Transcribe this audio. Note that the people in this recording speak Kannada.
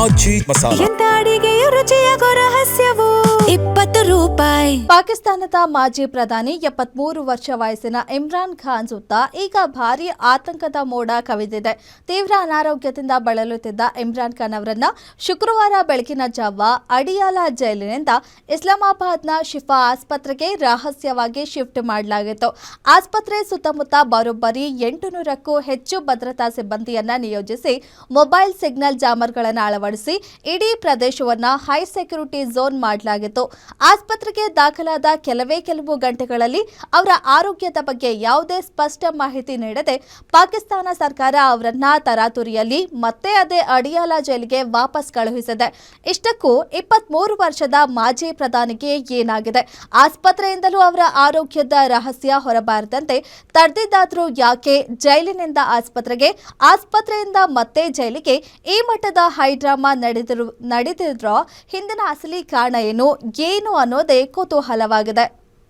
ಮಾಜಿ ಮಸಾಲ. ಎಂತ ಅಡಿಗೆಯ ರುಚಿಯಾಗೋ ರಹಸ್ಯವು 20 ರೂಪಾಯಿ. ಪಾಕಿಸ್ತಾನದ ಮಾಜಿ ಪ್ರಧಾನಿ 73 ವರ್ಷ ವಯಸ್ಸಿನ ಇಮ್ರಾನ್ ಖಾನ್ ಸುತ್ತ ಈಗ ಭಾರೀ ಆತಂಕದ ಮೋಡ ಕವಿದಿದೆ. ತೀವ್ರ ಅನಾರೋಗ್ಯದಿಂದ ಬಳಲುತ್ತಿದ್ದ ಇಮ್ರಾನ್ ಖಾನ್ ಅವರನ್ನ ಶುಕ್ರವಾರ ಬೆಳಗಿನ ಜಾವ ಅಡಿಯಾಲ ಜೈಲಿನಿಂದ ಇಸ್ಲಾಮಾಬಾದ್ನ ಶಿಫಾ ಆಸ್ಪತ್ರೆಗೆ ರಹಸ್ಯವಾಗಿ ಶಿಫ್ಟ್ ಮಾಡಲಾಗಿತ್ತು. ಆಸ್ಪತ್ರೆ ಸುತ್ತಮುತ್ತ ಬರೋಬ್ಬರಿ 800ಕ್ಕೂ ಹೆಚ್ಚು ಭದ್ರತಾ ಸಿಬ್ಬಂದಿಯನ್ನ ನಿಯೋಜಿಸಿ ಮೊಬೈಲ್ ಸಿಗ್ನಲ್ ಜಾಮರ್ಗಳನ್ನು ಅಳವಡಿಸಿ ಇಡೀ ಪ್ರದೇಶವನ್ನ ಹೈ ಸೆಕ್ಯೂರಿಟಿ ಝೋನ್ ಮಾಡಲಾಗಿತ್ತು. ಆಸ್ಪತ್ರೆಗೆ ದಾಖಲಾದ ಕೆಲವು ಗಂಟೆಗಳಲ್ಲಿ ಅವರ ಆರೋಗ್ಯದ ಬಗ್ಗೆ ಯಾವುದೇ ಸ್ಪಷ್ಟ ಮಾಹಿತಿ ನೀಡದೆ ಪಾಕಿಸ್ತಾನ ಸರ್ಕಾರ ಅವರನ್ನ ತರಾತುರಿಯಲ್ಲಿ ಮತ್ತೆ ಅದೇ ಅಡಿಯಾಲ ಜೈಲಿಗೆ ವಾಪಸ್ ಕಳುಹಿಸಿದೆ. ಇಷ್ಟಕ್ಕೂ 23 ವರ್ಷದ ಮಾಜಿ ಪ್ರಧಾನಿಗೆ ಏನಾಗಿದೆ? ಆಸ್ಪತ್ರೆಯಿಂದಲೂ ಅವರ ಆರೋಗ್ಯದ ರಹಸ್ಯ ಹೊರಬಾರದಂತೆ ತಡೆದಿದ್ದಾದ್ರೂ ಯಾಕೆ? ಜೈಲಿನಿಂದ ಆಸ್ಪತ್ರೆಗೆ, ಆಸ್ಪತ್ರೆಯಿಂದ ಮತ್ತೆ ಜೈಲಿಗೆ ಈ ಮಟ್ಟದ ಹೈಡ್ರಾಮಾ ನಡೆದಿರೋ ಹಿಂದಿನ ಅಸಲಿ ಕಾರಣ ಏನು ಅನ್ನೋದೇ ಕುತೂಹಲವಾಗಿದೆ.